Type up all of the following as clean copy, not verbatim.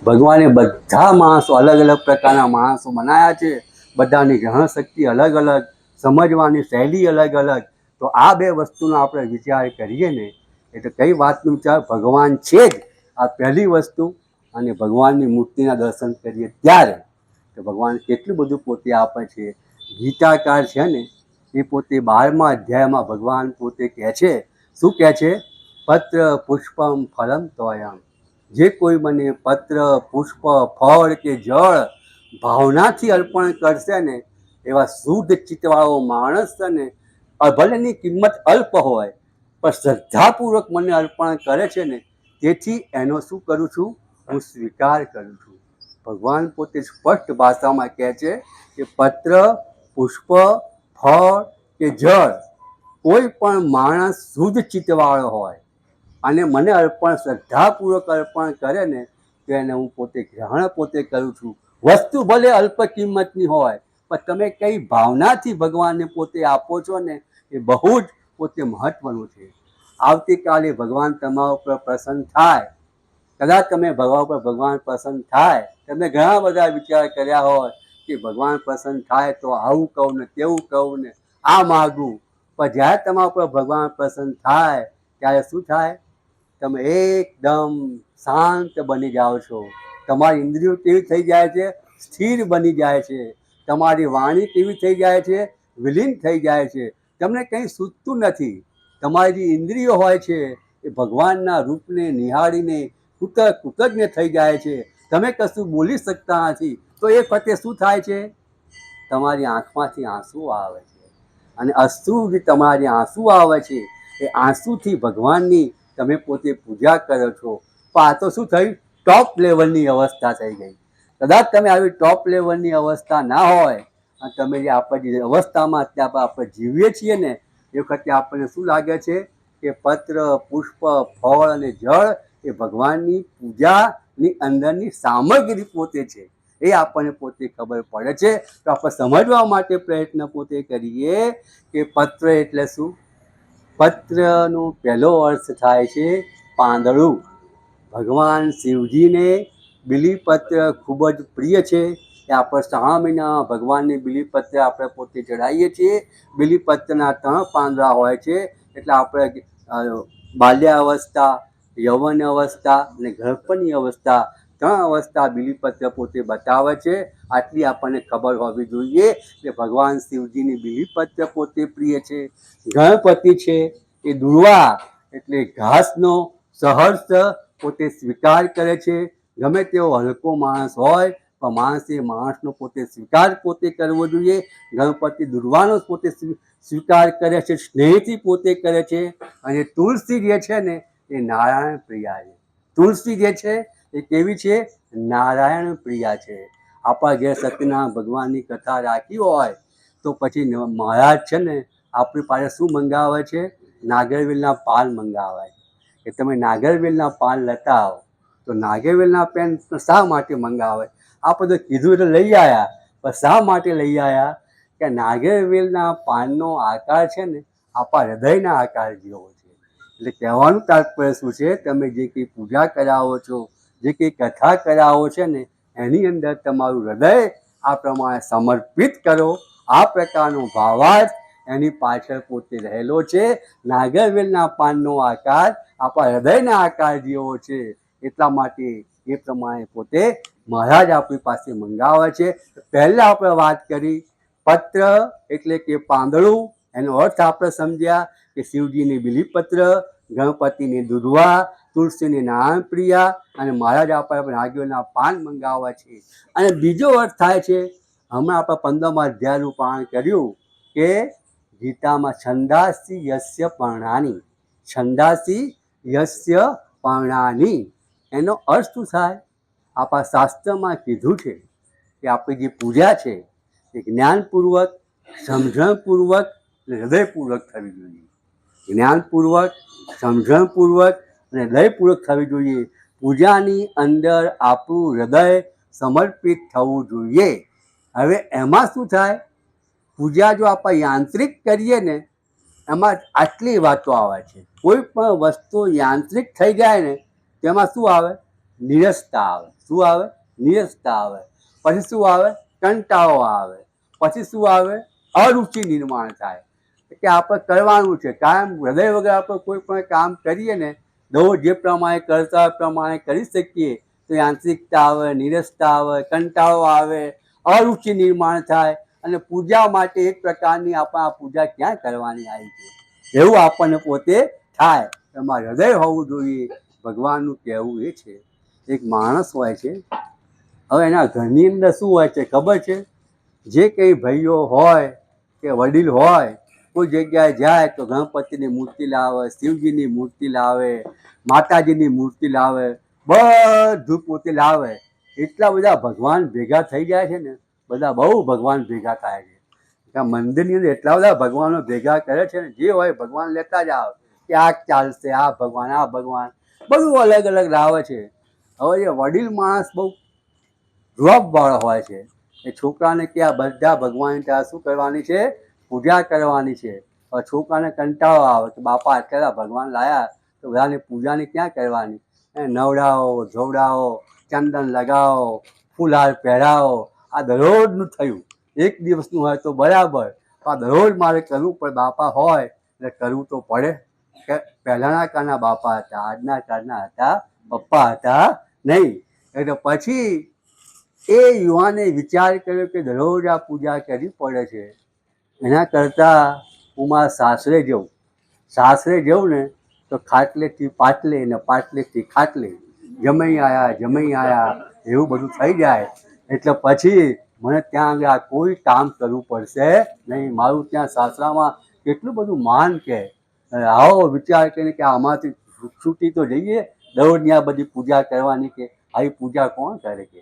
ભગવાને બધા માણસો અલગ અલગ પ્રકારના માણસો બનાવ્યા છે. બધાની ગ્રહણ શક્તિ અલગ અલગ, સમજવાની શૈલી અલગ અલગ. તો આ બે વસ્તુનો આપણે વિચાર કરીએ ને એટલે કઈ વાતનું વિચાર ભગવાન છે જ આ પહેલી વસ્તુ. અને ભગવાનની મૂર્તિના દર્શન કરીએ ત્યારે તો ભગવાન કેટલું બધું પોતે આપે છે. ગીતાકાર છે ને એ પોતે 12મા અધ્યાયમાં ભગવાન પોતે કહે છે, શું કહે છે? પત્ર પુષ્પમ ફલમ તોયમ. જે કોઈ મને પત્ર પુષ્પ ફળ કે જળ ભાવનાથી અર્પણ કરશે ને એવા શુદ્ધ ચિત્તવાળો માણસ છે ને, ભલે એની કિંમત અલ્પ હોય પણ શ્રદ્ધાપૂર્વક મને અર્પણ કરે છે ને, તેથી એનો શું કરું છું? હું સ્વીકાર કરું છું. ભગવાન પોતે સ્પષ્ટ ભાષામાં કહે છે કે પત્ર પુષ્પ ફળ કે જળ કોઈ પણ માણસ શુદ્ધ ચિત્તવાળો હોય અને મને અર્પણ શ્રદ્ધાપૂર્વક અર્પણ કરે ને તો એને હું પોતે ગ્રહણ પોતે કરું છું. વસ્તુ ભલે અલ્પ કિંમતની હોય પણ તમે કઈ ભાવનાથી ભગવાનને પોતે આપો છો ને એ બહુ જ પોતે મહત્વનું છે. આવતીકાલે ભગવાન તમારા ઉપર પ્રસન્ન થાય, કદાચ તમે ભગવાન પ્રસન્ન થાય, તમે ઘણા બધા વિચાર કર્યા હોય કે ભગવાન પ્રસન્ન થાય તો આવું કહું ને તેવું કહું ને આ માગું, પણ જ્યારે તમારા ઉપર ભગવાન પ્રસન્ન થાય ત્યારે શું થાય? તમે એકદમ શાંત બની જાઓ છો. તમારી ઇન્દ્રિયો કેવી થઈ જાય છે? સ્થિર બની જાય છે. તમારી વાણી કેવી થઈ જાય છે? વિલીન થઈ જાય છે. તમને કંઈ સૂઝતું નથી. તમારી જે ઇન્દ્રિયો હોય છે એ ભગવાનના રૂપને નિહાળીને કૃતજ્ઞ થઈ જાય છે. તમે કશું બોલી શકતા નથી તો એ વખતે શું થાય છે? તમારી આંખમાંથી આંસુ આવે છે. અને અશ્રુ જે તમારી આંસુ આવે છે એ આંસુથી ભગવાનની તમે પોતે પૂજા કરો છો. પણ આ તો શું થયું? ટોપ લેવલની અવસ્થા થઈ ગઈ. કદાચ તમે આવી ટોપ લેવલની અવસ્થા ના હોય અને તમે જે આપણે જે અવસ્થામાં અત્યારે આપણે જીવીએ છીએ ને એ વખતે આપણને શું લાગે છે કે પત્ર પુષ્પ ફળ અને જળ એ ભગવાનની પૂજાની અંદરની સામગ્રી પોતે છે. એ આપણને પોતે ખબર પડે છે. તો આપણે સમજવા માટે પ્રયત્ન પોતે કરીએ કે પત્ર એટલે શું? પત્રનો પહેલો અર્થ થાય છે પાંદડું. ભગવાન શિવજીને બિલીપત્ર ખૂબ જ પ્રિય છે. કે આપણે શ્રાવણ મહિનામાં ભગવાનને બિલીપત્ર આપણે પોતે ચડાવીએ છીએ. બિલીપત્રના 3 પાંદડા હોય છે. એટલે આપણે બાલ્યાવસ્થા, યૌવન અવસ્થા અને ગર્ભની અવસ્થા 3 અવસ્થા બિલીપત્ર પોતે બતાવે છે. આટલી આપણને ખબર હોવી જોઈએ કે ભગવાન શિવજીની બિલીપત્ર પોતે પ્રિય છે. ગણપતિ છે એ દુર્વા એટલે ઘાસનો સહર્ષ પોતે સ્વીકાર કરે છે. ગમે તેવો હલકો માણસ હોય પણ માણસનો પોતે સ્વીકાર પોતે કરવો જોઈએ. ગણપતિ દુર્વાનો પોતે સ્વીકાર કરે છે, સ્નેહથી પોતે કરે છે. અને તુલસી જે છે ને એ નારાયણ પ્રિયા છે. તુલસી જે છે એ કેવી છે? નારાયણ પ્રિયા છે. આપણા ઘેર સત્યનારાયણ ભગવાનની કથા રાખી હોય તો પછી મહારાજ છે ને આપણી પાસે શું મંગાવે છે? નાગરવેલના પાન મંગાવે છે કે તમે નાગરવેલના પાન લેતા આવો. તો નાગરવેલના પાન શા માટે મંગાવે? આપણે તો કીધું એટલે લઈ આવ્યા, પણ શા માટે લઈ આવ્યા? કે નાગરવેલના પાનનો આકાર છે ને આપણા હૃદયના આકાર જેવો છે. એટલે કહેવાનું તાત્પર્ય શું છે? તમે જે કંઈ પૂજા કરાવો છો, જે કંઈ કથા કરાવો છે ને એની અંદર તમારું હૃદય આ પ્રમાણે સમર્પિત કરો. આ પ્રકારનો ભાવાર્થ એની પાછળ પોતે રહેલો છે. નાગરવેલના પાનનો આકાર આપણા હૃદયના આકાર જેવો છે. એટલા માટે એ પ્રમાણે પોતે મહારાજ આપણી પાસે મંગાવે છે. પહેલાં આપણે વાત કરી પત્ર એટલે કે પાંદડું. એનો અર્થ આપણે સમજ્યા કે શિવજીની બિલીપત્ર, ગણપતિની દુર્વા, તુલસીની નારાયણ પ્રિયા અને મહારાજ આપણે નાગરવેલના પાન મંગાવવા છે. અને બીજો અર્થ થાય છે, હમણાં આપણે 15મા અધ્યાયનું પારણ કર્યું કે ગીતામાં છંદાસી યસ્ય પર્ણાની, છંદાસી યસ્ય પર્ણાની એનો અર્થ શું થાય? આપણા શાસ્ત્રમાં કીધું છે કે આપણી જે પૂજા છે એ જ્ઞાનપૂર્વક, સમજણપૂર્વક અને હૃદયપૂર્વક થવી જોઈએ. જ્ઞાનપૂર્વક, સમજણપૂર્વક અને હૃદયપૂર્વક થવી જોઈએ. પૂજાની અંદર આપણું હૃદય સમર્પિત થવું જોઈએ. હવે એમાં શું થાય? પૂજા જો આપણે યાંત્રિક કરીએ ને એમાં આટલી વાતો આવે છે. કોઈ પણ વસ્તુ યાંત્રિક થઈ જાય ને તેમાં શું આવે? નીરસતા આવે, શું આવે? નીરસતા આવે. પછી શું આવે? કંટાળો આવે. પછી શું આવે? અરુચિ નિર્માણ થાય કે આપણે કરવાનું છે કામ હૃદય વગર આપણે કોઈ પણ કામ કરીએ ને દરરોજ જે પ્રમાણે કરતા પ્રમાણે કરી શકીએ તો યાંત્રિકતા આવે, નીરસતા આવે, કંટાળો આવે, અરુચિ નિર્માણ થાય અને પૂજા માટે એક પ્રકારની આપણે આ પૂજા ક્યાં કરવાની આવી છે એવું આપણને પોતે થાય. એમાં હૃદય હોવું જોઈએ. ભગવાનનું કહેવું એ છે એક માણસ હોય છે, હવે એના ઘરની અંદર શું હોય છે ખબર છે? જે કંઈ ભાઈઓ હોય કે વડીલ હોય કોઈ જગ્યાએ જાય તો ગણપતિની મૂર્તિ લાવે, શિવજીની મૂર્તિ લાવે, માતાજીની મૂર્તિ લાવે, બધું પોતે લાવે. એટલા બધા ભગવાન ભેગા થઈ જાય છે ને, બધા બહુ ભગવાન ભેગા થાય છે. મંદિરની અંદર એટલા બધા ભગવાનો ભેગા કરે છે ને, જે હોય ભગવાન લેતા જ આવે કે આ ચાલશે, આ ભગવાન બધું અલગ અલગ લાવે છે. હવે એ વડીલ માણસ બહુ જવાબવાળો હોય છે. એ છોકરાને કે આ બધા ભગવાન ત્યાં શું કરવાની છે? પૂજા કરવાની છે. હવે છોકરાને કંટાળો આવે કે બાપા અત્યારે ભગવાન લાયા તો બધાની પૂજાની ક્યાં કરવાની? નવડાવો, ધોવડાવો, ચંદન લગાવો, ફૂલહાર પહેરાવો. આ દરરોજનું થયું. એક દિવસનું હોય તો બરાબર, આ દરરોજ મારે કરવું પડે. બાપા હોય એટલે કરવું તો પડે. કે પહેલાંના કાળના બાપા હતા, આજના કાળના હતા પપ્પા હતા નહીં. એટલે પછી એ યુવાને વિચાર કર્યો કે દરરોજ આ પૂજા કરવી પડે છે, એના કરતાં હું મારા સાસરે જઉં. સાસરે જઉં ને તો ખાટલેથી પાટલે ને પાટલેથી ખાટલે, જમાઈ આવ્યા એવું બધું થઈ જાય. એટલે પછી મને ત્યાં આગળ આ કોઈ કામ કરવું પડશે નહીં. મારું ત્યાં સાસરામાં કેટલું બધું માન કે આવો વિચાર કરીને કે આમાંથી છૂટી તો જઈએ, દરરોજની આ બધી પૂજા કરવાની કે આવી પૂજા કોણ કરે કે.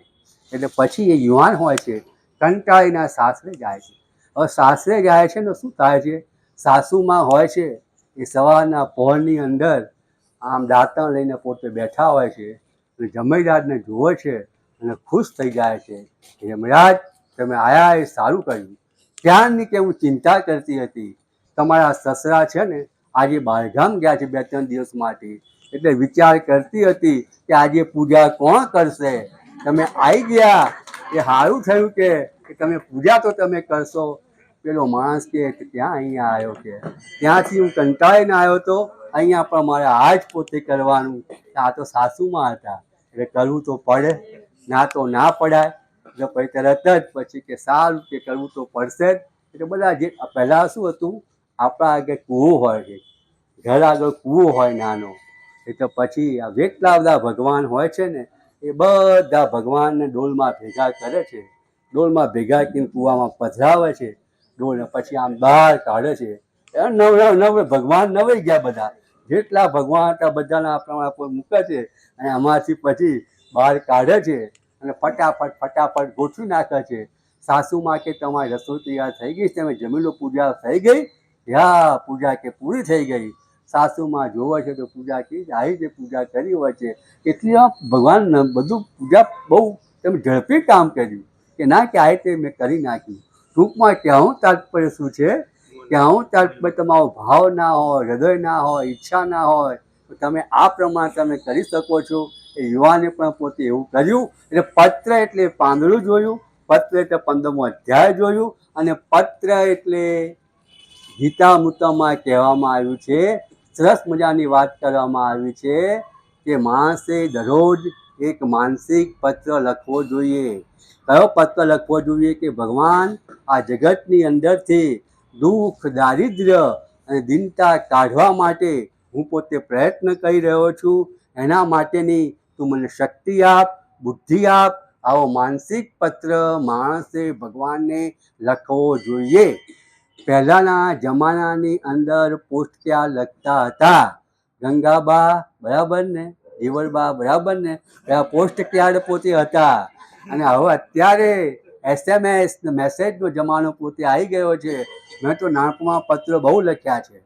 એટલે પછી એ યુવાન હોય છે કંટાળીને સાસરે જાય છે. હવે સાસરે જાય છે ને શું થાય છે? સાસુમાં હોય છે એ સવારના પહોરની અંદર આમ દાંતણ લઈને પોતે બેઠા હોય છે અને જમાઈરાજને જુએ છે અને ખુશ થઈ જાય છે. જમરાજ તમે આયા એ સારું કર્યું. ત્યારની કે હું ચિંતા કરતી હતી, તમારા સસરા છે ને આજે બહારગામ ગયા છે 2-3 દિવસ માટે, એટલે વિચાર કરતી હતી કે આજે પૂજા કોણ કરશે. તમે આવી ગયા એ સારું થયું કે તમે પૂજા તો તમે કરશો. પેલો માણસ કે ક્યાં અહીંયા આવ્યો કે ત્યાંથી હું કંટાળીને આવ્યો તો અહીંયા પણ મારે આ જ પોતે કરવાનું. આ તો સાસુમાં હતા એટલે કરવું તો પડે, ના તો ના પડાય. એટલે પછી તરત જ પછી કે સારું કે કરવું તો પડશે જ. એટલે બધા જે પહેલાં શું હતું, આપણા આગળ કૂવો હોય છે, ઘર આગળ કૂવો હોય નાનો. એટલે પછી આ જેટલા બધા ભગવાન હોય છે ને એ બધા ભગવાનને ડોલમાં ભેગા કરે છે. ડોલમાં ભેગા કરીને કૂવામાં પધરાવે છે. ડોલને પછી આમ બહાર કાઢે છે. નવ ભગવાન નવાઈ ગયા બધા. જેટલા ભગવાન હતા બધાના પ્રમાણે કોઈ મૂકે છે અને આમાંથી પછી બહાર કાઢે છે અને ફટાફટ ગોઠવી નાખે છે. સાસુમાં કે તમારી રસોઈ તૈયાર થઈ ગઈ, તમે જમી લો, પૂજા થઈ ગઈ? યા પૂજા કે પૂરી થઈ ગઈ. સાસુમાં જોવે છે તો પૂજા કી આવી જે પૂજા કરી હોય છે. એટલી ભગવાન બધું પૂજા બહુ તમે ઝડપી કામ કર્યું કે ના કે આ રીતે મેં કરી નાખ્યું. ટૂંકમાં કહેવું તાત્પર્ય શું છે? કહેવું તાત્પર્ય તમારો ભાવ ના હોય, હૃદય ના હોય, ઈચ્છા ના હોય તો તમે આ પ્રમાણે તમે કરી શકો છો. એ યુવાને પણ પોતે એવું કર્યું. એટલે પત્ર એટલે પાંદડું જોયું, પત્ર એટલે 15મો અધ્યાય જોયું અને પત્ર એટલે ગીતામૃતમાં કહેવામાં આવ્યું છે, સરસ મજાની વાત કરવામાં આવી છે કે માણસે દરરોજ એક માનસિક પત્ર લખવો જોઈએ. કયો પત્ર લખવો જોઈએ? કે ભગવાન આ જગતની અંદરથી દુઃખ, દારિદ્ર્ય અને દીનતા કાઢવા માટે હું પોતે પ્રયત્ન કરી રહ્યો છું. એના માટેની તું મને શક્તિ આપ, બુદ્ધિ આપ. આવો માનસિક પત્ર માણસે ભગવાનને લખવો જોઈએ. પહેલાંના જમાનાની અંદર પોસ્ટકાર્ડ લખતા હતા. ગંગાબા બરાબર ને, દેવળબા બરાબર ને, પોસ્ટકાર્ડ પોતે હતા. અને હવે અત્યારે SMS મેસેજનો જમાનો પોતે આવી ગયો છે. મેં તો નાનપણમાં પત્ર બહુ લખ્યા છે.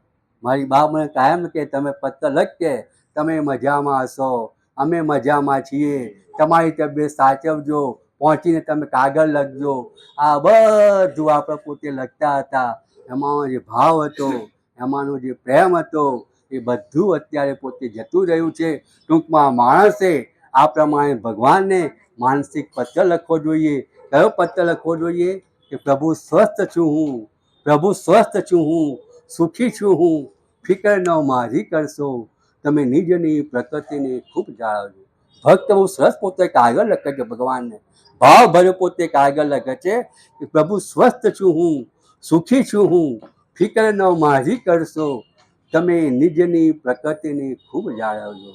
મારી બા મને કાયમ કે તમે પત્ર લખ કે તમે મજામાં હશો, અમે મજામાં છીએ, તમારી તબિયત સાચવજો, પહોંચીને તમે કાગળ લખજો. આ બધું આપણે પોતે લખતા હતા. એમાં જે ભાવ હતો, એમાંનો જે પ્રેમ હતો એ બધું અત્યારે પોતે જતું રહ્યું છે. ટૂંકમાં માણસે આ પ્રમાણે ભગવાનને માનસિક પત્ર લખવો જોઈએ. કયો પત્ર લખવો જોઈએ? કે પ્રભુ સ્વસ્થ છું હું, પ્રભુ સ્વસ્થ છું હું, સુખી છું હું, ફિકર ન મારી કરશો, તમે નિજની પ્રકૃતિને ખૂબ જાળવજો. ભક્ત બહુ સરસ પોતે કાગળ લખે છે ભગવાનને, ભાવ ભર્યો પોતે કાગળ લખે છે કે પ્રભુ સ્વસ્થ છું હું, સુખી છું હું, ફિકર ન મારી કરશો, તમે નિજની પ્રકૃતિને ખૂબ જાળવજો.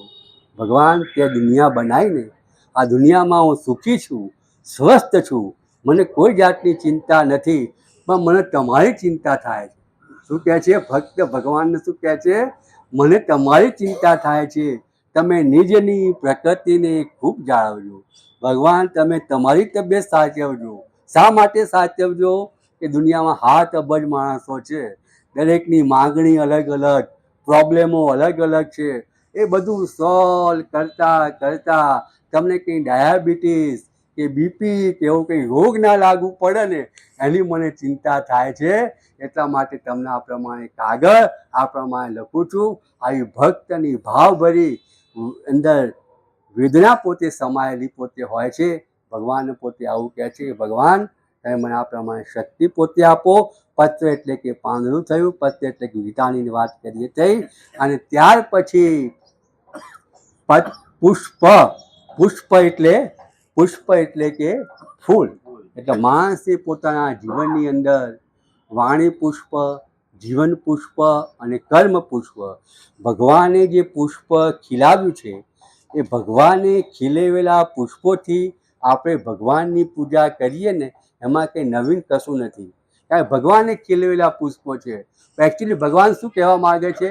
ભગવાન તે દુનિયા બનાવીને આ દુનિયામાં હું સુખી છું, સ્વસ્થ છું, મને કોઈ જાતની ચિંતા નથી, પણ મને તમારી ચિંતા થાય છે. શું કહે છે ભક્ત ભગવાનને? શું કહે છે? મને તમારી ચિંતા થાય છે, તમે નિજની પ્રકૃતિને ખૂબ જાળવજો. ભગવાન તમે તમારી તબિયત સાચવજો. શા માટે સાચવજો? કે દુનિયામાં 7 અબજ માણસો છે, દરેકની માગણી અલગ અલગ, પ્રોબ્લેમો અલગ અલગ છે. એ બધું સોલ્વ કરતાં કરતાં તમને કંઈ ડાયાબિટીસ કે બીપી કે એવો કંઈ રોગ ના લાગુ પડે ને, એની મને ચિંતા થાય છે. એટલા માટે તમને આ પ્રમાણે કાગળ આ પ્રમાણે લખું છું. આવી ભક્તની ભાવભરી અંદર વેદના પોતે સમાયેલી પોતે હોય છે. ભગવાન પોતે આવું કહે છે, ભગવાન તમે મને આ પ્રમાણે શક્તિ પોતે આપો. પત્ર એટલે કે પાંદડું થયું, પત્ર એટલે કે ગીતાની વાત કરીએ થઈ. અને ત્યાર પછી પુષ્પ, પુષ્પ એટલે કે ફૂલ. એટલે માણસે પોતાના જીવનની અંદર વાણી પુષ્પ, જીવન પુષ્પ અને કર્મ પુષ્પ, ભગવાને જે પુષ્પ ખીલાવ્યું છે એ ભગવાને ખીલેવેલા પુષ્પોથી આપણે ભગવાનની પૂજા કરીએ ને, એમાં કંઈ નવીન કશું નથી. કારણ ભગવાને ખીલેવેલા પુષ્પો છે. એકચ્યુઅલી ભગવાન શું કહેવા માગે છે?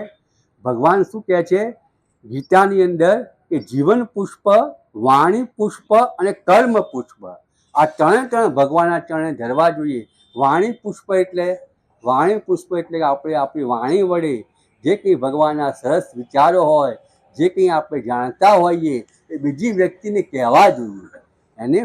ભગવાન શું કહે છે ગીતાની અંદર? કે જીવન પુષ્પ, વાણી પુષ્પ અને કર્મ પુષ્પ, આ ત્રણે ભગવાનના ચરણે ધરવા જોઈએ. વાણી પુષ્પ એટલે કે આપણે આપણી વાણી વડે જે કંઈ ભગવાનના સરસ વિચારો હોય, જે કંઈ આપણે જાણતા હોઈએ એ બીજી વ્યક્તિને કહેવા જોઈએ, એને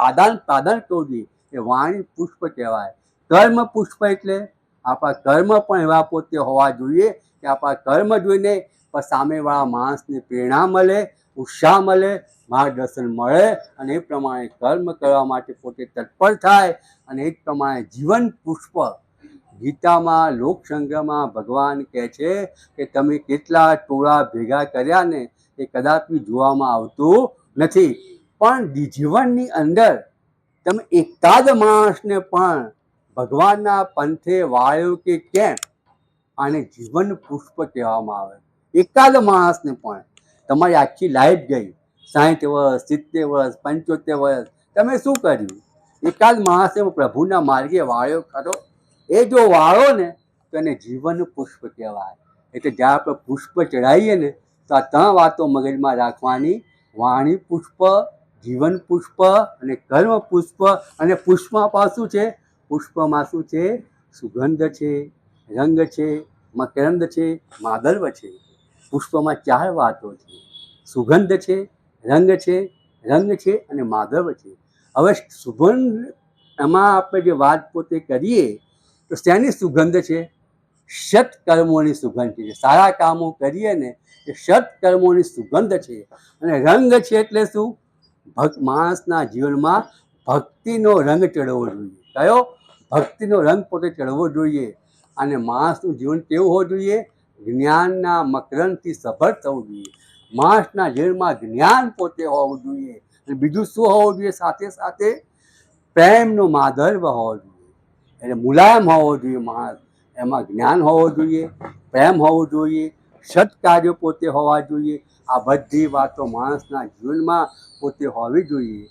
આદાન પ્રદાન કરવું જોઈએ. એ વાણી પુષ્પ કહેવાય. કર્મ પુષ્પ એટલે આપણા કર્મ પણ એવા પોતે હોવા જોઈએ કે આપણા કર્મ જોઈને પણ સામેવાળા માણસને પ્રેરણા મળે, ઉત્સાહ મળે, માર્ગદર્શન મળે, અને એ પ્રમાણે કર્મ કરવા માટે પોતે તત્પર થાય. અને એ જ પ્રમાણે જીવન પુષ્પ, ગીતામાં લોકસંગ્રહમાં ભગવાન કહે છે કે તમે કેટલા ટોળા ભેગા કર્યા ને એ કદાચ જોવામાં આવતું નથી, પણ જીવનની અંદર તમે એકાદ માણસને પણ ભગવાનના પંથે વાળ્યો કે કેમ, આને જીવન પુષ્પ કહેવામાં આવે. એકાદ માણસને પણ તમારી આખી લાઈફ ગઈ, 60 વર્ષ, 70 વર્ષ, 75 વર્ષ, તમે શું કર્યું? એકાદ માણસે પ્રભુના માર્ગે વાળ્યો ખરો? એ જો વાળો ને તો એને જીવન પુષ્પ કહેવાય. એટલે જ્યારે આપણે પુષ્પ ચડાવીએ ને તો આ 3 વાતો મગજમાં રાખવાની: વાણી પુષ્પ, જીવન પુષ્પ અને કર્મ પુષ્પ. અને પુષ્પમાં પાછું છે, પુષ્પમાં શું છે? સુગંધ છે, રંગ છે, મકરંદ છે, માધર્વ છે. પુષ્પમાં 4 વાતો છે: સુગંધ છે, રંગ છે અને માધર્વ છે. હવે સુગંધ, એમાં આપણે જે વાત પોતે કરીએ તો શેની સુગંધ છે? સત્કર્મોની સુગંધ છે. સારા કામો કરીએ ને એ સત્કર્મોની સુગંધ છે. અને રંગ છે એટલે શું? માણસના જીવનમાં ભક્તિનો રંગ ચડવો જોઈએ. કયો? ભક્તિનો રંગ પોતે ચડવો જોઈએ. અને માણસનું જીવન કેવું હોવું જોઈએ? જ્ઞાનના મકરંદથી સભર થવું જોઈએ. માણસના જીવનમાં જ્ઞાન પોતે હોવું જોઈએ. અને બીજું શું હોવું જોઈએ? સાથે સાથે પ્રેમનો માધર્વ હોવો જોઈએ. એટલે મુલાયમ હોવો જોઈએ માણસ, એમાં જ્ઞાન હોવું જોઈએ, પ્રેમ હોવું જોઈએ, સત્કાર્યો પોતે હોવા જોઈએ. આ બધી વાતો માણસના જીવનમાં પોતે હોવી જોઈએ.